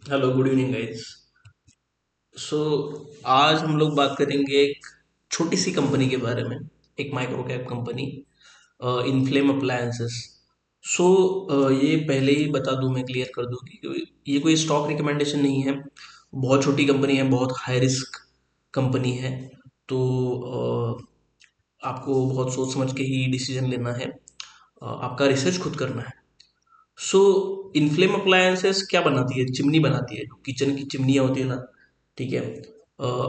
Hello, good evening guys. So आज हम लोग बात करेंगे एक छोटी सी कंपनी के बारे में, एक micro cap company, Inflame appliances. So ये पहले ही बता दूं, मैं क्लियर कर दूं कि ये कोई स्टॉक रिकमेंडेशन नहीं है। बहुत छोटी कंपनी है, बहुत हाई रिस्क कंपनी है। तो आपको बहुत सोच समझ के ही डिसीजन लेना है। आपका रिसर्च खुद करना है। सो इनफ्लेम अप्लायंसेस क्या बनाती है? चिमनी बनाती है, जो किचन की चिमनियाँ होती है ना। ठीक है।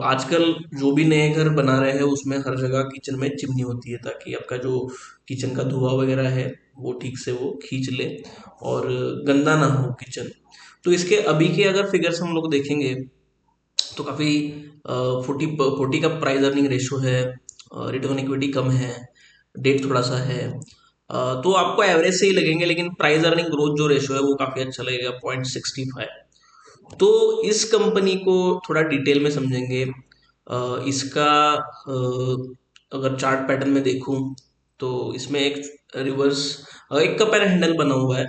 आजकल जो भी नए घर बना रहे हैं उसमें हर जगह किचन में चिमनी होती है, ताकि आपका जो किचन का धुआं वगैरह है वो ठीक से वो खींच ले और गंदा ना हो किचन। तो इसके अभी के अगर फिगर्स हम लोग देखेंगे तो काफ़ी 40 का प्राइस अर्निंग रेशो है। रिटर्न ऑन इक्विटी कम है। डेट थोड़ा सा है। तो आपको एवरेज से ही लगेंगे, लेकिन प्राइस अर्निंग ग्रोथ जो रेशो है वो काफ़ी अच्छा लगेगा, 0.65। तो इस कंपनी को थोड़ा डिटेल में समझेंगे। इसका अगर चार्ट पैटर्न में देखूं तो इसमें एक रिवर्स, एक कप एंड हैंडल बना हुआ है।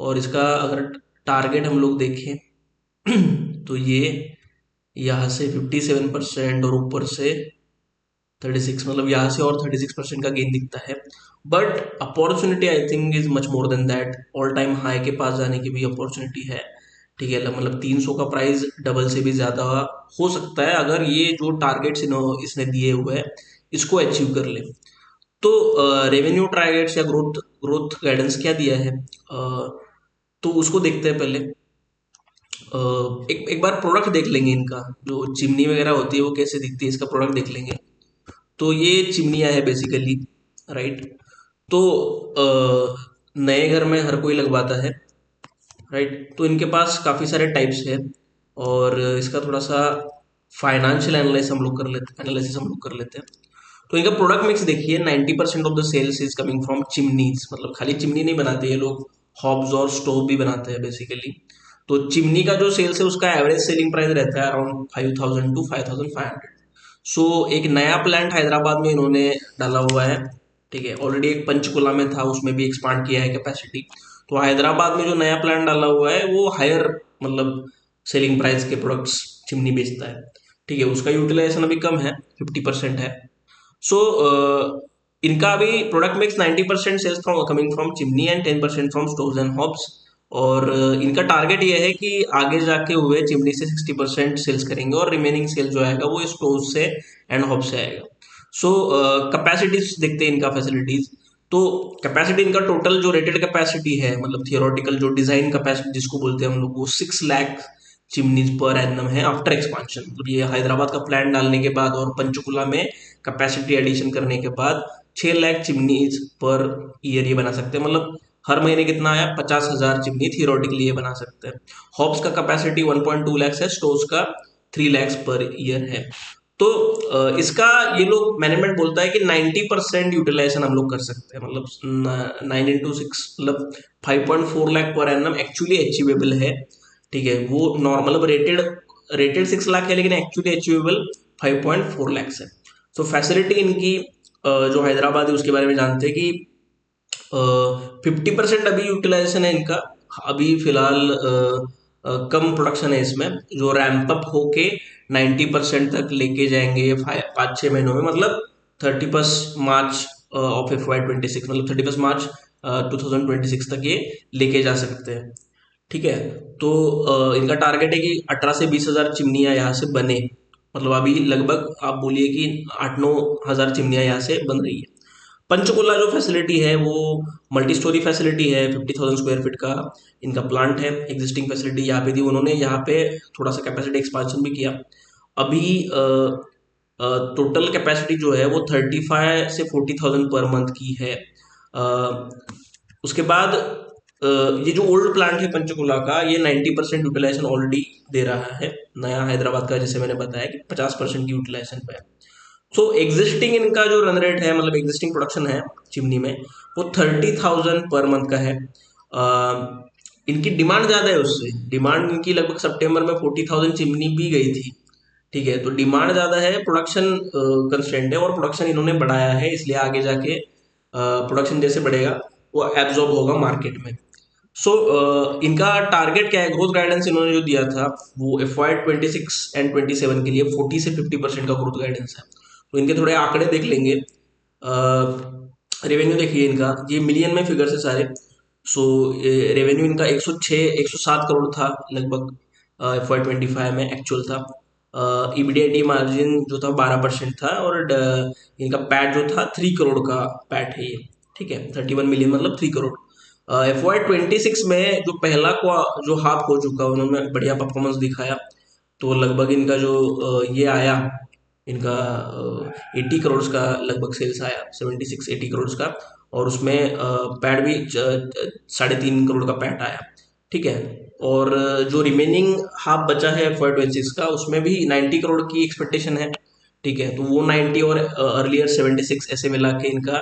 और इसका अगर टारगेट हम लोग देखें तो ये यहाँ से 57% और ऊपर से 36, मतलब यहाँ से और 36% का गेन दिखता है। But opportunity I think is much more than that. All time high के पास जाने की भी अपॉर्चुनिटी है। ठीक है, मतलब 300 का प्राइस डबल से भी ज़्यादा हो सकता है अगर ये जो टारगेट्स इसने दिए हुए हैं इसको अचीव कर ले। तो रेवेन्यू टारगेट्स या ग्रोथ ग्रोथ गाइडेंस क्या दिया है, तो उसको देखते हैं पहले। एक एक बार प्रोडक्ट देख लेंगे इनका। जो चिमनी वगैरह होती है वो कैसे दिखती है, इसका प्रोडक्ट देख लेंगे। तो ये चिमनियाँ है बेसिकली, राइट। तो नए घर में हर कोई लगवाता है, राइट। तो इनके पास काफ़ी सारे टाइप्स है। और इसका थोड़ा सा फाइनेंशियल एनालिसिस हम लोग कर लेते हैं। तो इनका प्रोडक्ट मिक्स देखिए, 90% of the sales is coming from chimneys. मतलब खाली चिमनी नहीं बनाते ये लोग, हॉब्स और स्टोव भी बनाते हैं बेसिकली। तो चिमनी का जो सेल्स है उसका एवरेज सेलिंग प्राइस रहता है अराउंड 5,000 to 5,500। सो एक नया प्लांट हैदराबाद में इन्होंने डाला हुआ है। ठीक है, ऑलरेडी एक पंचकुला में था, उसमें भी एक्सपांड किया है कैपेसिटी। तो हैदराबाद में जो नया प्लांट डाला हुआ है वो हायर, मतलब सेलिंग प्राइस के प्रोडक्ट्स चिमनी बेचता है। ठीक है, उसका यूटिलाइजेशन अभी कम है, 50% है। सो इनका अभी product mix 90% sales from coming from chimney and 10% from stoves and hobs. और इनका टारगेट ये है कि आगे जाके हुए चिमनी से 60% सेल्स करेंगे और रिमेनिंग सेल जो आएगा वो स्टोव से एंड हॉब से आएगा। सो कैपेसिटीज देखते हैं इनका, फैसिलिटीज। तो कैपेसिटी इनका टोटल जो रेटेड कैपेसिटी है, मतलब थियोरेटिकल जो डिजाइन कैपेसिटी जिसको बोलते हैं हम लोग, वो 6 लाख चिमनीज पर एनम है आफ्टर एक्सपांशन। मतलब ये हैदराबाद का प्लान डालने के बाद और पंचकुला में कैपेसिटी एडिशन करने के बाद 6 लाख चिमनीज पर ईयर ये बना सकते हैं। मतलब हर महीने कितना आया, 50,000 चिमनी थियोरेटिकली ये बना सकते हैं। हॉब्स का कैपेसिटी 1.2 लाख है, स्टोर्स का 3 लाख पर ईयर है। तो इसका ये लोग मैनेजमेंट बोलता है कि 90% यूटिलाइजेशन हम लोग कर सकते हैं। मतलब 9 into 6, मतलब 5.4 lakh per annum actually achievable है। ठीक है, वो नॉर्मल, मतलब रेटेड रेटेड 6 लाख है, लेकिन एक्चुअली अचीवेबल 5.4 लाख है। तो फैसिलिटी इनकी जो हैदराबाद है उसके बारे में जानते हैं कि 50% अभी यूटिलाइजेशन है इनका। अभी फिलहाल कम प्रोडक्शन है इसमें, जो रैंप अप होके 90% तक लेके जाएंगे ये 5-6 महीनों में। मतलब 31 मार्च ऑफ FY 26, मतलब 31 मार्च 2026 तक ये लेके जा सकते हैं। ठीक है। तो इनका टारगेट है कि 18 से 20 हज़ार चिमनियाँ यहाँ से बने। मतलब अभी लगभग आप बोलिए कि 8-9 हज़ार चिमनियाँ यहाँ से बन रही है। पंचकुला जो फैसिलिटी है वो मल्टी स्टोरी फैसिलिटी है, 50,000 स्क्वायर फीट का इनका प्लांट है। एग्जिस्टिंग फैसिलिटी यहाँ पे थी, उन्होंने यहाँ पे थोड़ा सा कैपेसिटी एक्सपांशन भी किया। अभी टोटल कैपेसिटी जो है वो 35 से 40,000 पर मंथ की है। उसके बाद ये जो ओल्ड प्लांट है पंचकुला का, ये 90% यूटिलाइजेशन ऑलरेडी दे रहा है। नया हैदराबाद का जैसे मैंने बताया कि 50% की यूटिलाइजेशन पे है। सो एग्जिस्टिंग इनका जो रन रेट है, मतलब एग्जिस्टिंग प्रोडक्शन है चिमनी में, वो 30,000 पर मंथ का है। इनकी डिमांड ज़्यादा है उससे। डिमांड इनकी लगभग सितंबर में 40,000 चिमनी भी गई थी। ठीक है, तो डिमांड ज़्यादा है, प्रोडक्शन कंस्ट्रेंट है, और प्रोडक्शन इन्होंने बढ़ाया है, इसलिए आगे जाके प्रोडक्शन जैसे बढ़ेगा वो एब्जॉर्ब होगा मार्केट में। इनका टारगेट क्या है, ग्रोथ गाइडेंस इन्होंने जो दिया था वो FY 26 एंड 27 के लिए 40 से 50% का ग्रोथ गाइडेंस है। तो इनके थोड़े आंकड़े देख लेंगे। रेवेन्यू देखिए इनका, ये मिलियन में फिगर है सारे। सो रेवेन्यू इनका 107 करोड़ था लगभग, FY 25 में एक्चुअल था। EBITDA मार्जिन जो था 12% था, और इनका पैट जो था 3 करोड़ का पैट है ये। ठीक है, 31 मिलियन मतलब 3 करोड़। FY 26 में जो पहला जो हाफ हो चुका, उन्होंने बढ़िया परफॉर्मेंस दिखाया। तो लगभग इनका जो ये आया, इनका 80 करोड़ का लगभग सेल्स आया, 76-80 करोड़ का। और उसमें पैट भी 3.5 करोड़ का पैट आया। ठीक है। और जो रिमेनिंग हाफ बचा है FY 26 का, उसमें भी 90 करोड़ की एक्सपेक्टेशन है। ठीक है, तो वो 90 और अर्लियर 76 ऐसे मिला के इनका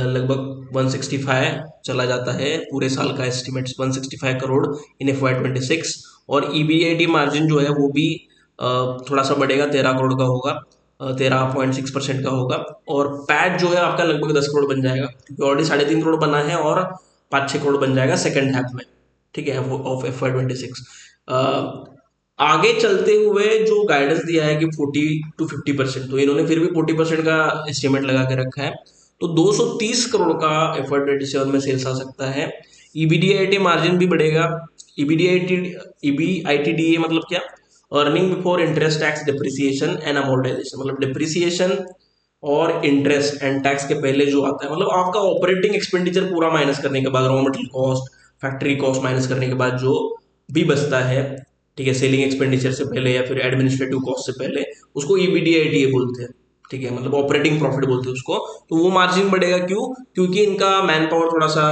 लगभग 165 चला जाता है। पूरे साल का एस्टिमेट 165 करोड़ इन FY 26। और EBIT मार्जिन जो है वो भी थोड़ा सा बढ़ेगा, 13 करोड़ का होगा, 13.6% का होगा। और पैट जो है आपका लगभग 10 करोड़ बन जाएगा, क्योंकि ऑलरेडी 3.5 करोड़ बना है, और 5-6 करोड़ बन जाएगा सेकेंड हाफ में। ठीक है, ऑफ FY 26। आगे चलते हुए जो गाइडेंस दिया है कि 40 to 50%, तो इन्होंने फिर भी 40% का एस्टिमेट लगा के रखा है। तो 230 करोड़ का FY 27 में सेल्स आ सकता है। EBITDA मार्जिन भी बढ़ेगा। EBITDA मतलब क्या, earning before interest tax depreciation and amortisation, मतलब डिप्रिसिएशन और इंटरेस्ट एंड टैक्स के पहले जो आता है, मतलब आपका ऑपरेटिंग एक्सपेंडिचर पूरा माइनस करने के बाद, raw material cost, factory cost minus करने के बाद जो भी बचता है, ठीक है, सेलिंग एक्सपेंडिचर से पहले या फिर एडमिनिस्ट्रेटिव कॉस्ट से पहले, उसको EBITDA बोलते हैं। ठीक है, मतलब ऑपरेटिंग प्रॉफिट बोलते हैं उसको। तो वो मार्जिन बढ़ेगा, क्यों? क्योंकि इनका मैन पावर थोड़ा सा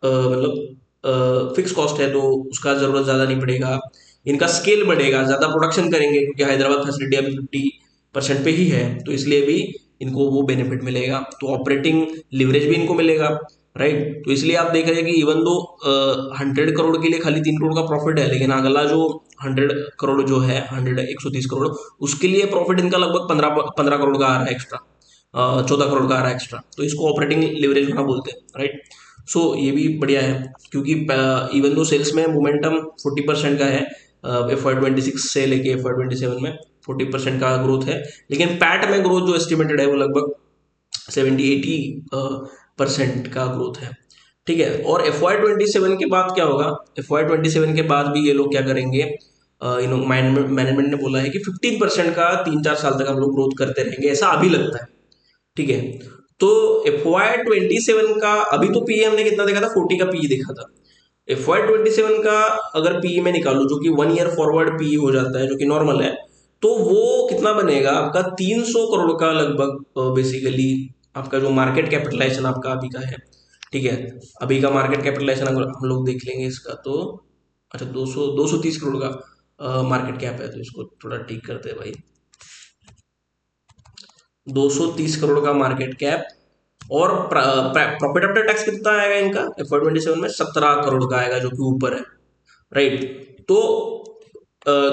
मतलब फिक्स कॉस्ट है, तो उसका जरूरत ज्यादा नहीं पड़ेगा। इनका स्केल बढ़ेगा, ज्यादा प्रोडक्शन करेंगे, क्योंकि हैदराबाद फैसिलिटी अभी 50% पे ही है, तो इसलिए भी इनको वो बेनिफिट मिलेगा। तो ऑपरेटिंग लिवरेज भी इनको मिलेगा, राइट। तो इसलिए आप देख रहे हैं कि इवन दो 100 करोड़ के लिए खाली 3 करोड़ का प्रॉफिट है, लेकिन अगला जो 100 करोड़ जो है, 130 करोड़, उसके लिए प्रॉफिट इनका लगभग 15 करोड़ का आ रहा है एक्स्ट्रा, 14 करोड़ का आ रहा है एक्स्ट्रा। तो इसको ऑपरेटिंग लिवरेज होना बोलते हैं, राइट। ये भी बढ़िया है, क्योंकि इवन दो सेल्स में मोमेंटम 40% का है, FY 26 से लेके FY 27 में 40% का ग्रोथ है। लेकिन पैट में ग्रोथ जो एस्टिमेटेड है वो लगभग 70-80% का ग्रोथ है। ठीक है। और FY 27 के बाद क्या होगा? FY 27 के बाद भी ये लोग क्या करेंगे, मैनेजमेंट ने बोला है कि 15% का 3-4 साल तक हम लोग ग्रोथ करते रहेंगे, ऐसा अभी लगता है। ठीक है। तो FY 27 का अभी तो पीई हमने कितना देखा था, 40 का पीई देखा था। FY 27 का अगर पीई में निकालू, जो कि 1 ईयर फॉरवर्ड पीई हो जाता है, जो कि नॉर्मल है, तो वो कितना बनेगा आपका, 300 करोड़ का लगभग बेसिकली आपका जो मार्केट कैपिटलाइजेशन आपका अभी का है। ठीक है, अभी का मार्केट कैपिटलाइजेशन अगर हम लोग देख लेंगे इसका, तो अच्छा 230 करोड़ का मार्केट कैप है। तो इसको थोड़ा ठीक करते हैं भाई, 230 करोड़ का मार्केट कैप। और प्रॉफिट आफ्टर टैक्स कितना आएगा इनका FY 27 में? 17 करोड़ का आएगा, जो कि ऊपर है, राइट। तो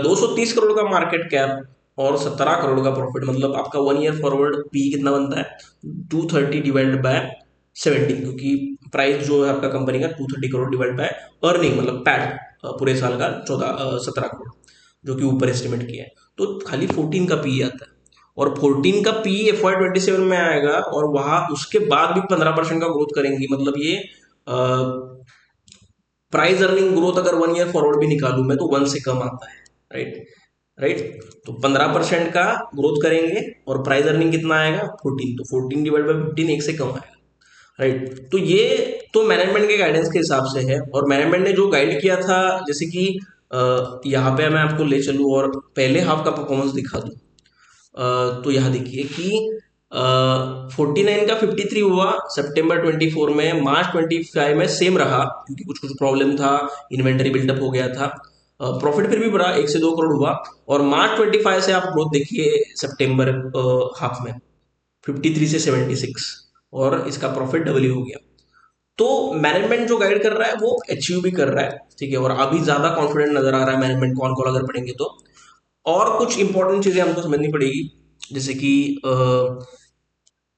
230 करोड़ का मार्केट कैप और 17 करोड़ का प्रॉफिट, मतलब आपका 1 ईयर फॉरवर्ड पी कितना बनता है, 230 डिवाइडेड बाय 17, क्योंकि प्राइस जो है आपका कंपनी का 230 करोड़ डिवाइड बाय अर्निंग, मतलब पैट पूरे साल का 17 करोड़, जो कि ऊपर एस्टिमेट किया है। तो खाली 14 का पी आता है, और 14 का पी FY 27 में आएगा, और वहां उसके बाद भी 15% का ग्रोथ करेंगी। मतलब ये प्राइस अर्निंग ग्रोथ अगर 1 ईयर फॉरवर्ड भी निकालू मैं, तो 1 से कम आता है, राइट। राइट। तो 15% का ग्रोथ करेंगे, और प्राइस अर्निंग कितना आएगा, 14। तो 14 डिवाइड बाई 15 1 से कम आएगा, राइट। तो ये तो मैनेजमेंट के गाइडेंस के हिसाब से है। और मैनेजमेंट ने जो गाइड किया था, जैसे कि यहाँ पे मैं आपको ले चलूँ और पहले हाफ का परफॉर्मेंस दिखा दूँ, तो यहाँ देखिए कि 49 का 53 हुआ September 24 में, March 25 में सेम रहा, क्योंकि कुछ कुछ प्रॉब्लम था, इन्वेंटरी बिल्डअप हो गया था। प्रॉफिट फिर भी बढ़ा, 1 से 2 करोड़ हुआ। और March 25 से आप ग्रोथ देखिए सितंबर हाफ में, 53 से 76, और इसका प्रॉफिट डबल ही हो गया। तो मैनेजमेंट जो गाइड कर रहा है वो अचीव भी कर रहा है, ठीक है। और अभी ज्यादा कॉन्फिडेंट नजर आ रहा है मैनेजमेंट को, ऑन कॉल अगर पढ़ेंगे तो। और कुछ इंपॉर्टेंट चीजें हमको समझनी पड़ेगी, जैसे कि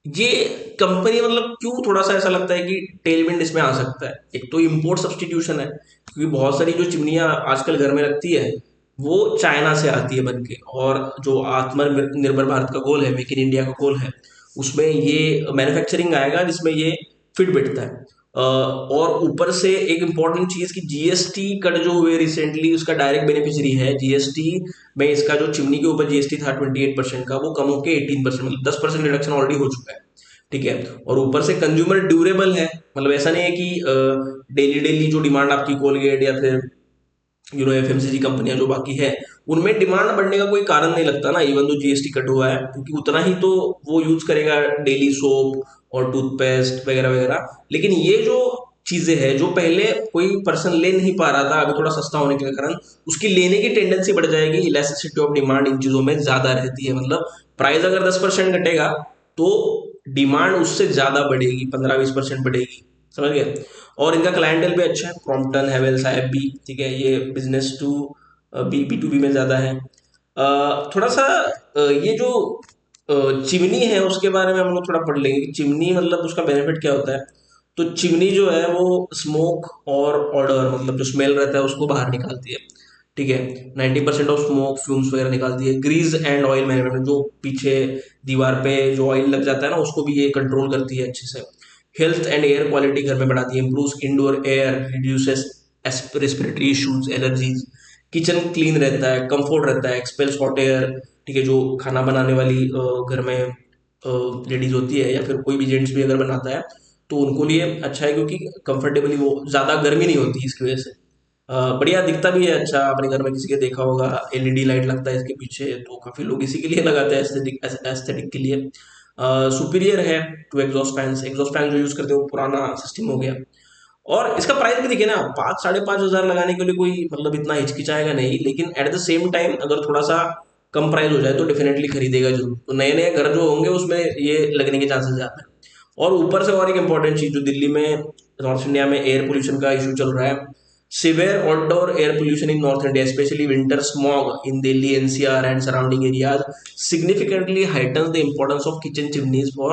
ये कंपनी मतलब क्यों थोड़ा सा ऐसा लगता है कि टेलविंड इसमें आ सकता है। एक तो इंपोर्ट सब्सटीट्यूशन है, क्योंकि बहुत सारी जो चिमनियां आजकल घर में लगती है वो चाइना से आती है बन के, और जो आत्मनिर्भर भारत का गोल है, मेक इन इंडिया का गोल है, उसमें ये मैन्युफैक्चरिंग आएगा जिसमें ये फिट बैठता है। और ऊपर से एक इम्पॉर्टेंट चीज कि जीएसटी कट जो हुए रिसेंटली, उसका डायरेक्ट बेनिफिशियरी है जीएसटी में। इसका जो चिमनी के ऊपर जीएसटी था 28% का, वो कम होकर 18%, मतलब 10% रिडक्शन ऑलरेडी हो चुका है। ठीक है। और ऊपर से कंज्यूमर ड्यूरेबल है, मतलब ऐसा नहीं है कि डेली डेली जो डिमांड आपकी कोलगेट या फिर एफएमसीजी कंपनियां जो बाकी है, उनमें डिमांड बढ़ने का कोई कारण नहीं लगता ना, इवन तो जीएसटी कट हुआ है, क्योंकि उतना ही तो वो यूज करेगा डेली सोप और टूथपेस्ट वगैरह वगैरह। लेकिन ये जो चीजें हैं जो पहले कोई पर्सन ले नहीं पा रहा था, अभी थोड़ा सस्ता होने के कारण उसकी लेने की टेंडेंसी बढ़ जाएगी। इलास्टिसिटी ऑफ डिमांड इन चीजों में ज्यादा रहती है, मतलब प्राइस अगर 10% घटेगा तो डिमांड उससे ज्यादा बढ़ेगी, 15-20% बढ़ेगी। समझ गए। और इनका क्लाइंटल भी अच्छा है, क्रॉम्पटन, हैवेल्स, आईएफबी। ठीक है, ये business to B B to B में ज़्यादा है। थोड़ा सा ये जो चिमनी है उसके बारे में हम लोग थोड़ा पढ़ लेंगे कि चिमनी मतलब उसका बेनिफिट क्या होता है। तो चिमनी जो है वो स्मोक और ऑर्डर, मतलब जो स्मेल रहता है उसको बाहर निकालती है। ठीक है। 90% ऑफ स्मोक फ्यूम्स वगैरह निकालती है। ग्रीज एंड ऑयल मैनेजमेंट, जो पीछे दीवार पे जो ऑयल लग जाता है ना, उसको भी ये कंट्रोल करती है अच्छे से। हेल्थ एंड एयर क्वालिटी घर में बढ़ाती है, improves indoor air, reduces respiratory issues, allergies. Kitchen clean रहता है, कंफर्ट रहता है, एक्सपेल्स हॉट एयर। ठीक है, जो खाना बनाने वाली घर में लेडीज होती है, या फिर कोई भी जेंट्स भी अगर बनाता है, तो उनको लिए अच्छा है, क्योंकि कंफर्टेबली वो ज़्यादा गर्मी नहीं होती इसकी वजह से। बढ़िया दिखता भी है। अच्छा, अपने घर में किसी के देखा होगा एलईडी लाइट लगता है इसके पीछे, तो काफ़ी लोग इसी के लिए लगाते हैं, एस्थेटिक के लिए। सुपीरियर है टू एग्जॉस्ट फैन जो यूज़ करते हैं वो पुराना सिस्टम हो गया। और इसका प्राइस भी देखिए ना, 5-5.5 हज़ार लगाने के लिए कोई मतलब इतना हिचकिचाएगा नहीं, लेकिन एट द सेम टाइम अगर थोड़ा सा कम प्राइस हो जाए तो डेफिनेटली खरीदेगा जरूर। तो नए नए घर जो होंगे उसमें ये लगने के चांसेस ज्यादा है। और ऊपर से और एक इंपॉर्टेंट चीज जो दिल्ली में, नॉर्थ इंडिया में एयर पोल्यूशन का इशू चल रहा है, severe outdoor air pollution in north India, specially winter smog in Delhi NCR and surrounding areas, significantly heightens the importance of kitchen chimneys for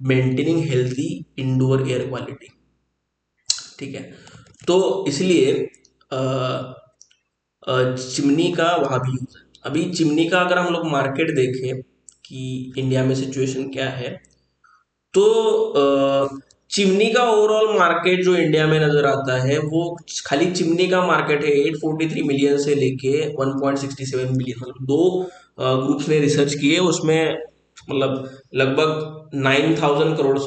maintaining healthy indoor air quality। ठीक है। तो इसलिए अ, chimney का वहाँ भी यूज है। अभी चिमनी का अगर हम लोग मार्केट देखें कि इंडिया में सिचुएशन क्या है, तो चिमनी का ओवरऑल मार्केट जो इंडिया में नजर आता है, वो खाली चिमनी का मार्केट है 843 मिलियन से लेके 1.67 बिलियन, मतलब दो ग्रुप्स ने रिसर्च किए उसमें, मतलब लगभग 9,000 करोड़,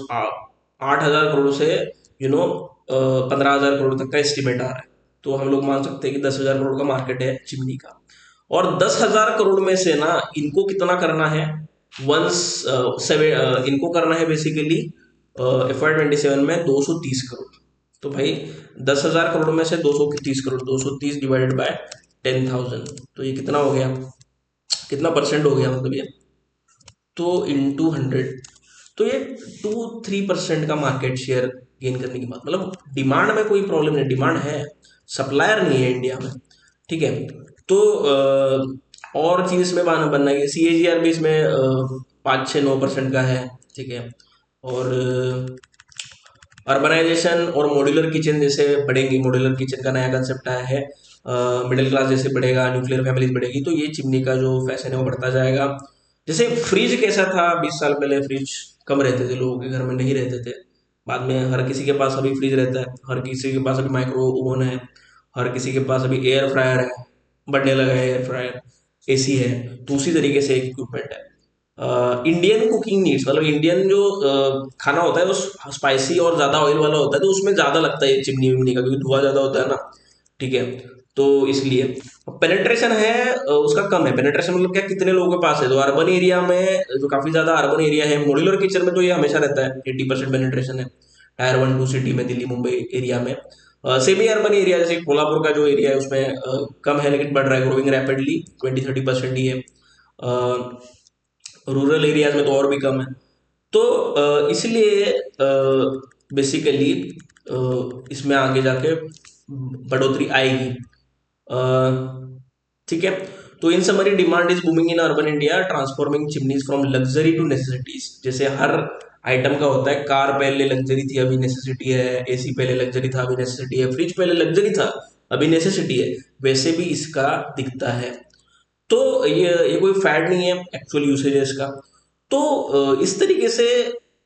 8,000 करोड़ से 15,000 करोड़ तक का एस्टिमेट आ रहा है। तो हम लोग मान सकते हैं कि 10,000 करोड़ का मार्केट है चिमनी का। और 10,000 करोड़ में से ना इनको कितना करना है, वंस इनको करना है बेसिकली FY 2027 में 230 करोड़। तो भाई 10,000 करोड़ में से 230 करोड़, 230 डिवाइडेड बाय 10,000, तो ये कितना हो गया, कितना परसेंट हो गया मतलब ये, तो इंटू 100, तो ये 2-3% का मार्केट शेयर गेन करने की बात, मतलब डिमांड में कोई प्रॉब्लम नहीं, डिमांड है, सप्लायर नहीं है इंडिया में। ठीक है। तो और चीज इसमें बनना है, CAGR भी इसमें 5-6-9% का है। ठीक है। और अर्बनाइजेशन और मॉड्यूलर किचन जैसे बढ़ेंगी, मॉड्यूलर किचन का नया कंसेप्ट आया है, मिडिल क्लास जैसे बढ़ेगा, न्यूक्लियर फैमिलीज बढ़ेगी, तो ये चिमनी का जो फैशन है वो बढ़ता जाएगा। जैसे फ्रिज कैसा था 20 साल पहले, फ्रिज कम रहते थे लोगों के घर में, नहीं रहते थे। बाद में हर किसी के पास अभी फ्रिज रहता है, हर किसी के पास अभी माइक्रो ओवन है, हर किसी के पास अभी एयर फ्रायर है, बढ़ने लगा है एयर फ्रायर, एसी है। तो उसी तरीके से एक इक्विपमेंट है। इंडियन कुकिंग नीड्स, मतलब इंडियन जो खाना होता है वो स्पाइसी और ज्यादा ऑयल वाला होता है, तो उसमें ज्यादा लगता है चिमनी विमनी का, क्योंकि धुआं ज्यादा होता है ना। ठीक है। तो इसलिए पेनेट्रेशन है उसका कम है। पेनेट्रेशन मतलब क्या, कितने लोगों के पास है, तो अर्बन एरिया में जो काफी ज्यादा अर्बन एरिया है, मॉड्यूलर किचन में तो ये हमेशा रहता है, 80% पेनेट्रेशन है Tier 1-2 सिटी में, दिल्ली मुंबई एरिया में। सेमी अर्बन एरिया जैसे कोल्हापुर का जो एरिया है उसमें कम है, लेकिन बढ़ रहा है, ग्रोइंग रैपिडली, 20-30% ही है। रूरल एरियाज में तो और भी कम है। तो इसलिए बेसिकली इसमें आगे जाके बढ़ोतरी आएगी। ठीक है। तो in summary demand is booming in urban India, transforming chimneys from luxury to necessities. जैसे हर आइटम का होता है। कार पहले लग्जरी थी, अभी नेसेसिटी है। एसी पहले लग्जरी था, अभी नेसेसिटी है। फ्रिज पहले लग्जरी था, अभी नेसेसिटी है। वैसे भी इसका दिखता है। तो ये कोई फैड नहीं है, एक्चुअल यूसेज है इसका। तो इस तरीके से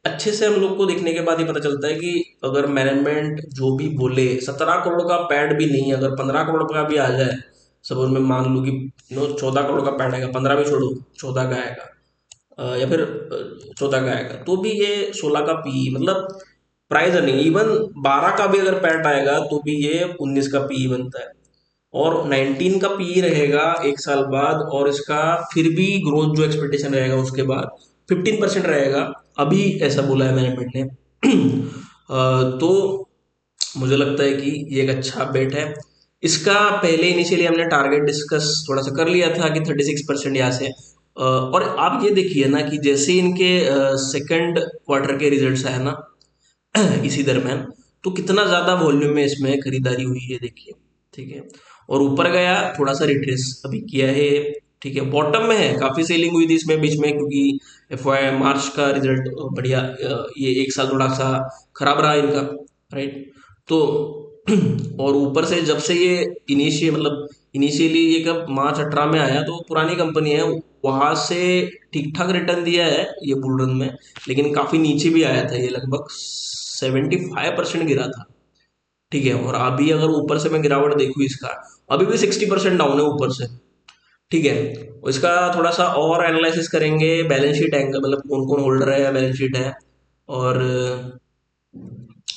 अच्छे से हम लोग को देखने के बाद ही पता चलता है कि अगर मैनेजमेंट जो भी बोले, 17 करोड़ का पैड भी नहीं, अगर 15 करोड़ का भी आ जाए, सपोज मैं मान लूँ कि 14 करोड़ का पैड आएगा, 15 भी छोड़ो, 14 का आएगा, या फिर 14 का आएगा, तो भी ये 16 का पी, मतलब प्राइस अर्निंग। इवन 12 का भी अगर पैड आएगा तो भी ये 19 का पी बनता है। और 19 का पी रहेगा 1 साल बाद, और इसका फिर भी ग्रोथ जो एक्सपेक्टेशन रहेगा उसके बाद 15% रहेगा, अभी ऐसा बोला है मैनेजमेंट ने। तो मुझे लगता है कि ये एक अच्छा बेट है। इसका पहले इनिशियली हमने टारगेट डिस्कस थोड़ा सा कर लिया था कि 36% यहाँ से। और आप ये देखिए ना कि जैसे इनके सेकंड क्वार्टर के रिजल्ट्स आए ना इसी दरम्यान, तो कितना ज़्यादा वॉल्यूम में इसमें खरीदारी हुई है, देखिए। ठीक है। और ऊपर गया, थोड़ा सा रिट्रेस अभी किया है। ठीक है, बॉटम में है, काफ़ी सेलिंग हुई थी इसमें बीच में, क्योंकि एफवाई मार्च का रिजल्ट बढ़िया, ये 1 साल थोड़ा सा खराब रहा इनका, राइट। तो और ऊपर से जब से ये इनिशियली ये कब मार्च 18 में आया, तो पुरानी कंपनी है, वहां से ठीक ठाक रिटर्न दिया है ये बुल रन में। लेकिन काफी नीचे भी आया था, ये लगभग 75% गिरा था। ठीक है, और अभी अगर ऊपर से मैं गिरावट देखूँ इसका, अभी भी 60% डाउन है ऊपर से। ठीक है। और इसका थोड़ा सा और एनालिसिस करेंगे, बैलेंस शीट एंगल, मतलब कौन कौन होल्डर है, बैलेंस शीट है। और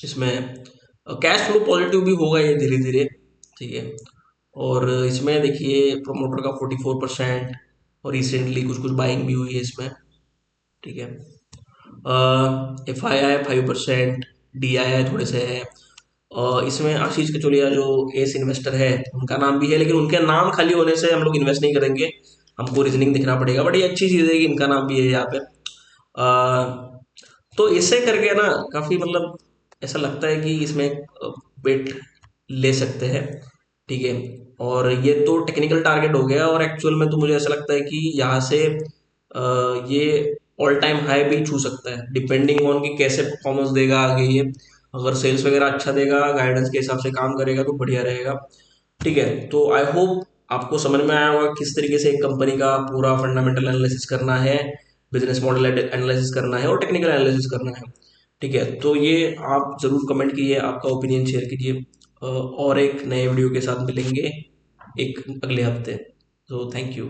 इसमें कैश फ्लो पॉजिटिव भी होगा ये धीरे धीरे। ठीक है। और इसमें देखिए प्रोमोटर का 44%, और रिसेंटली कुछ कुछ बाइंग भी हुई है इसमें। ठीक है। F I I 5%, D I आई थोड़े से है। इसमें आशीष कचोलिया जो एस इन्वेस्टर है, उनका नाम भी है, लेकिन उनके नाम खाली होने से हम लोग इन्वेस्ट नहीं करेंगे, हमको रीजनिंग देखना पड़ेगा। बट ये अच्छी चीज़ है कि इनका नाम भी है यहाँ पे। तो इससे करके ना काफ़ी, मतलब ऐसा लगता है कि इसमें बेट ले सकते हैं। ठीक है। और ये तो टेक्निकल टारगेट हो गया, और एक्चुअल में तो मुझे ऐसा लगता है कि यहाँ से ये ऑल टाइम हाई भी छू सकता है, डिपेंडिंग ऑन कि कैसे परफॉर्मेंस देगा आगे ये। अगर सेल्स वगैरह अच्छा देगा, गाइडेंस के हिसाब से काम करेगा, तो बढ़िया रहेगा। ठीक है। तो आई होप आपको समझ में आया होगा किस तरीके से एक कंपनी का पूरा फंडामेंटल एनालिसिस करना है, बिजनेस मॉडल एनालिसिस करना है, और टेक्निकल एनालिसिस करना है। ठीक है। तो ये आप जरूर कमेंट कीजिए, आपका ओपिनियन शेयर कीजिए। और एक नए वीडियो के साथ मिलेंगे एक अगले हफ्ते। तो थैंक यू।